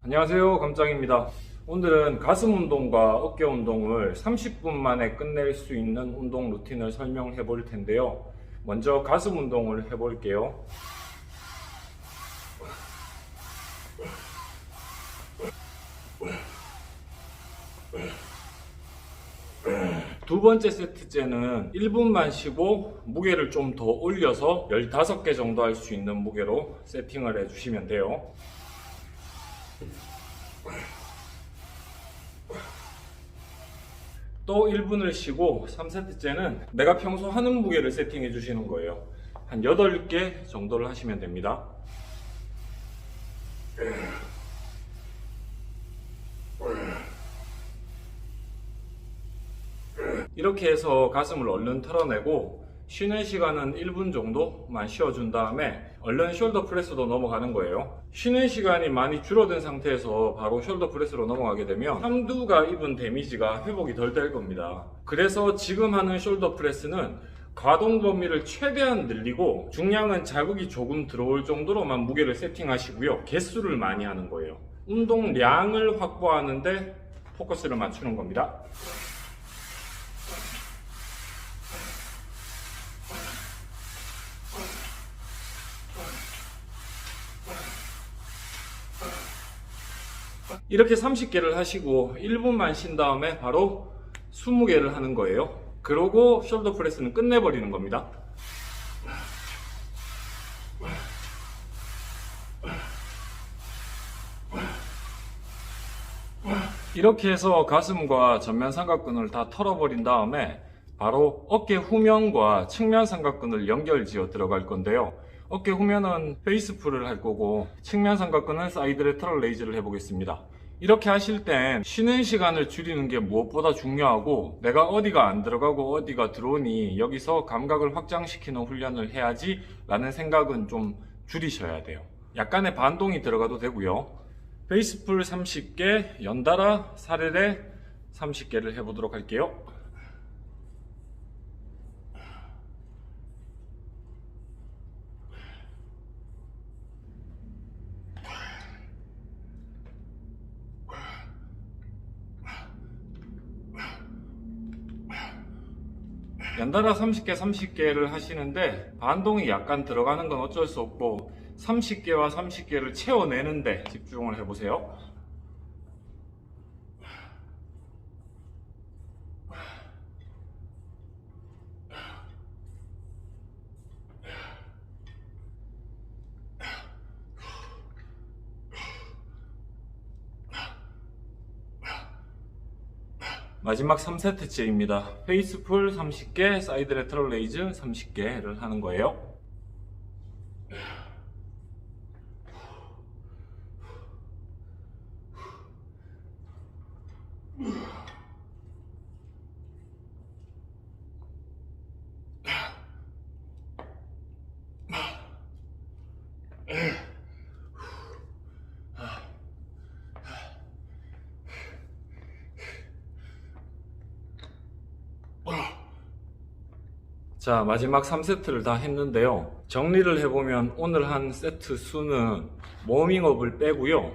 안녕하세요, 감짱입니다. 오늘은 가슴 운동과 어깨 운동을 30분 만에 끝낼 수 있는 운동 루틴을 설명해 볼 텐데요. 먼저 가슴 운동을 해 볼게요. 두 번째 세트째는 1분만 쉬고 무게를 좀 더 올려서 15개 정도 할 수 있는 무게로 세팅을 해 주시면 돼요. 또 1분을 쉬고 3세트째는 내가 평소 하는 무게를 세팅해 주시는 거예요. 한 8개 정도를 하시면 됩니다. 이렇게 해서 가슴을 얼른 털어내고 쉬는 시간은 1분 정도만 쉬어준 다음에 얼른 숄더 프레스로 넘어가는 거예요. 쉬는 시간이 많이 줄어든 상태에서 바로 숄더 프레스로 넘어가게 되면 삼두가 입은 데미지가 회복이 덜 될 겁니다. 그래서 지금 하는 숄더 프레스는 가동 범위를 최대한 늘리고 중량은 자극이 조금 들어올 정도로만 무게를 세팅하시고요. 개수를 많이 하는 거예요. 운동량을 확보하는데 포커스를 맞추는 겁니다. 이렇게 30개를 하시고 1분만 쉰 다음에 바로 20개를 하는 거예요. 그러고 숄더 프레스는 끝내버리는 겁니다. 이렇게 해서 가슴과 전면 삼각근을 다 털어버린 다음에 바로 어깨 후면과 측면 삼각근을 연결지어 들어갈 건데요. 어깨 후면은 페이스풀을 할 거고 측면 삼각근은 사이드 레터럴 레이즈를 해보겠습니다. 이렇게 하실 땐 쉬는 시간을 줄이는 게 무엇보다 중요하고 내가 어디가 안 들어가고 어디가 들어오니 여기서 감각을 확장시키는 훈련을 해야지 라는 생각은 좀 줄이셔야 돼요. 약간의 반동이 들어가도 되고요. 페이스풀 30개, 연달아 사례레 30개를 해보도록 할게요. 연달아 30개를 하시는데 반동이 약간 들어가는 건 어쩔 수 없고 30개와 30개를 채워내는데 집중을 해보세요. 마지막 3세트째입니다. 페이스풀 30개, 사이드 레터럴 레이즈 30개를 하는 거예요. 자, 마지막 3세트를 다 했는데요. 정리를 해보면 오늘 한 세트 수는 워밍업을 빼고요.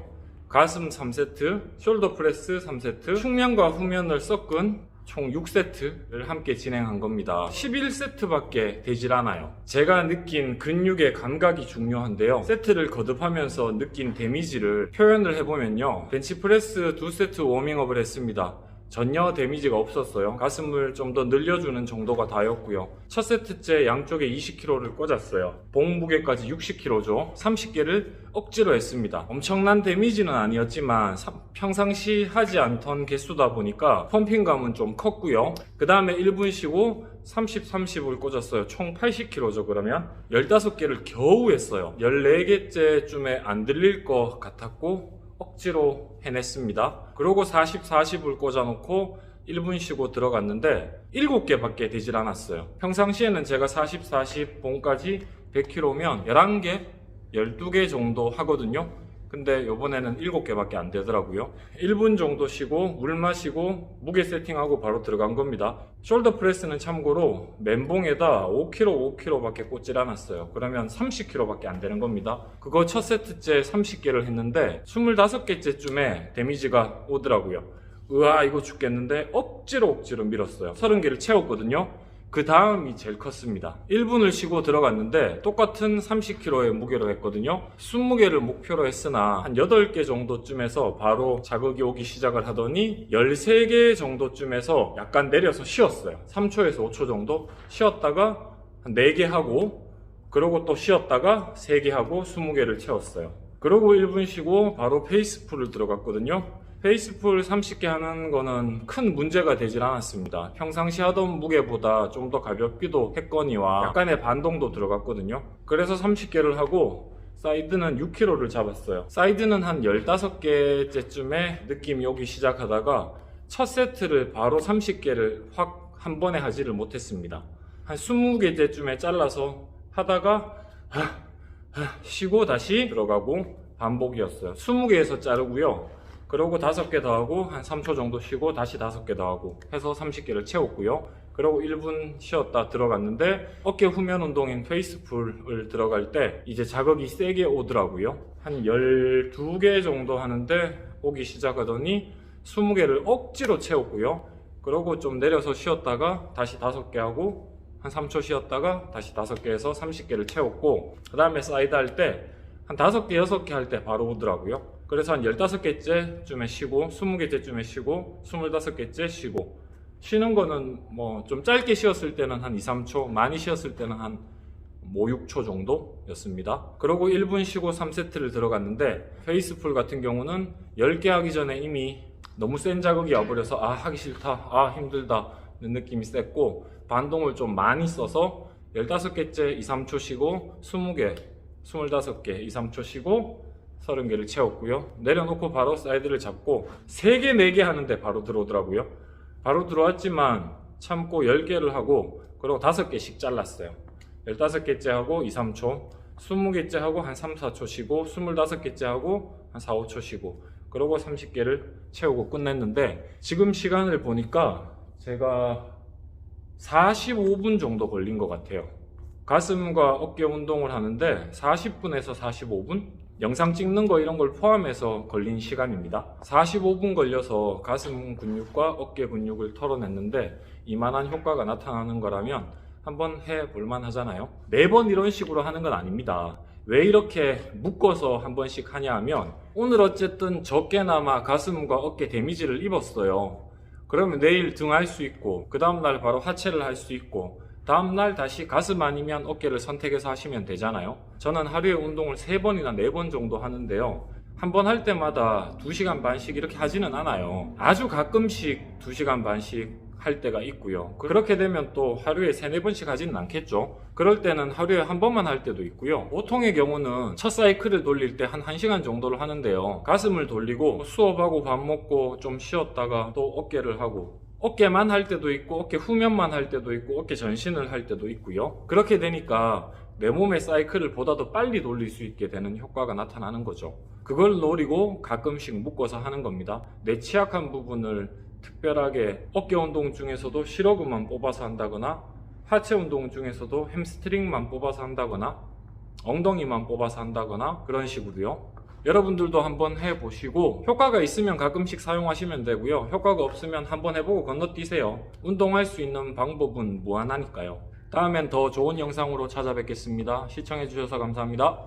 가슴 3세트, 숄더 프레스 3세트, 측면과 후면을 섞은 총 6세트를 함께 진행한 겁니다. 11세트밖에 되질 않아요. 제가 느낀 근육의 감각이 중요한데요. 세트를 거듭하면서 느낀 데미지를 표현을 해보면요. 벤치프레스 2세트 워밍업을 했습니다. 전혀 데미지가 없었어요. 가슴을 좀 더 늘려주는 정도가 다였고요. 첫 세트째 양쪽에 20kg를 꽂았어요. 봉 무게까지 60kg죠. 30개를 억지로 했습니다. 엄청난 데미지는 아니었지만 평상시 하지 않던 개수다 보니까 펌핑감은 좀 컸고요. 그 다음에 1분 쉬고 30을 꽂았어요. 총 80kg죠. 그러면 15개를 겨우 했어요. 14개째쯤에 안 들릴 것 같았고 억지로 해냈습니다. 그러고 40을 꽂아놓고 1분 쉬고 들어갔는데 7개밖에 되질 않았어요. 평상시에는 제가 40, 봉까지 100kg면 11개, 12개 정도 하거든요. 근데 요번에는 7개밖에 안 되더라고요. 1분 정도 쉬고 물 마시고 무게 세팅하고 바로 들어간 겁니다. 숄더 프레스는 참고로 멘봉에다 5kg, 5kg밖에 꽂질 않았어요. 그러면 30kg밖에 안 되는 겁니다. 그거 첫 세트째 30개를 했는데 25개째쯤에 데미지가 오더라고요. 으아, 이거 죽겠는데 억지로 밀었어요. 30개를 채웠거든요. 그 다음이 제일 컸습니다. 1분을 쉬고 들어갔는데 똑같은 30kg의 무게로 했거든요. 20개를 목표로 했으나 한 8개 정도쯤에서 바로 자극이 오기 시작을 하더니 13개 정도쯤에서 약간 내려서 쉬었어요. 3초에서 5초 정도 쉬었다가 한 4개 하고, 그러고 또 쉬었다가 3개 하고 20개를 채웠어요. 그러고 1분 쉬고 바로 페이스풀을 들어갔거든요. 페이스풀 30개 하는 거는 큰 문제가 되질 않았습니다. 평상시 하던 무게보다 좀 더 가볍기도 했거니와 약간의 반동도 들어갔거든요. 그래서 30개를 하고 사이드는 6kg를 잡았어요. 사이드는 한 15개째쯤에 느낌이 오기 시작하다가 첫 세트를 바로 30개를 확 한 번에 하지를 못했습니다. 한 20개째쯤에 잘라서 하다가 쉬고 다시 들어가고 반복이었어요. 20개에서 자르고요. 그러고 5개 더 하고 한 3초 정도 쉬고 다시 5개 더 하고 해서 30개를 채웠고요. 그리고 1분 쉬었다 들어갔는데 어깨 후면 운동인 페이스풀을 들어갈 때 이제 자극이 세게 오더라고요. 한 12개 정도 하는데 오기 시작하더니 20개를 억지로 채웠고요. 그러고 좀 내려서 쉬었다가 다시 5개 하고 한 3초 쉬었다가 다시 5개 해서 30개를 채웠고, 그 다음에 사이드 할 때 한 5개, 6개 할 때 바로 오더라고요. 그래서 한 15개째쯤에 쉬고 20개째쯤에 쉬고 25개째 쉬고, 쉬는 거는 뭐 좀 짧게 쉬었을 때는 한 2, 3초, 많이 쉬었을 때는 한 5, 6초 정도였습니다. 그러고 1분 쉬고 3세트를 들어갔는데 페이스풀 같은 경우는 10개 하기 전에 이미 너무 센 자극이 와버려서 하기 싫다, 힘들다 는 느낌이 셌고, 반동을 좀 많이 써서 15개째 2, 3초 쉬고 20개, 25개 2, 3초 쉬고 30개를 채웠고요. 내려놓고 바로 사이드를 잡고 3개, 4개 하는데 바로 들어오더라고요. 바로 들어왔지만 참고 10개를 하고 그리고 5개씩 잘랐어요. 15개째 하고 2, 3초, 20개째 하고 한 3, 4초 쉬고 25개째 하고 한 4, 5초 쉬고 그러고 30개를 채우고 끝냈는데, 지금 시간을 보니까 제가 45분 정도 걸린 것 같아요. 가슴과 어깨 운동을 하는데 40분에서 45분? 영상 찍는 거 이런 걸 포함해서 걸린 시간입니다. 45분 걸려서 가슴 근육과 어깨 근육을 털어냈는데 이만한 효과가 나타나는 거라면 한번 해볼만 하잖아요. 매번 이런 식으로 하는 건 아닙니다. 왜 이렇게 묶어서 한 번씩 하냐 하면, 오늘 어쨌든 적게나마 가슴과 어깨 데미지를 입었어요. 그러면 내일 등 할 수 있고 그 다음날 바로 하체를 할 수 있고 다음날 다시 가슴 아니면 어깨를 선택해서 하시면 되잖아요. 저는 하루에 운동을 3번이나 4번 정도 하는데요. 한 번 할 때마다 2시간 반씩 이렇게 하지는 않아요. 아주 가끔씩 2시간 반씩 할 때가 있고요. 그렇게 되면 또 하루에 3, 4번씩 하지는 않겠죠. 그럴 때는 하루에 한 번만 할 때도 있고요. 보통의 경우는 첫 사이클을 돌릴 때 한 1시간 정도를 하는데요. 가슴을 돌리고 수업하고 밥 먹고 좀 쉬었다가 또 어깨를 하고, 어깨만 할 때도 있고 어깨 후면만 할 때도 있고 어깨 전신을 할 때도 있고요. 그렇게 되니까 내 몸의 사이클을 보다 더 빨리 돌릴 수 있게 되는 효과가 나타나는 거죠. 그걸 노리고 가끔씩 묶어서 하는 겁니다. 내 취약한 부분을 특별하게 어깨 운동 중에서도 실어근만 뽑아서 한다거나, 하체 운동 중에서도 햄스트링만 뽑아서 한다거나, 엉덩이만 뽑아서 한다거나 그런 식으로요. 여러분들도 한번 해보시고 효과가 있으면 가끔씩 사용하시면 되고요. 효과가 없으면 한번 해보고 건너뛰세요. 운동할 수 있는 방법은 무한하니까요. 다음엔 더 좋은 영상으로 찾아뵙겠습니다. 시청해주셔서 감사합니다.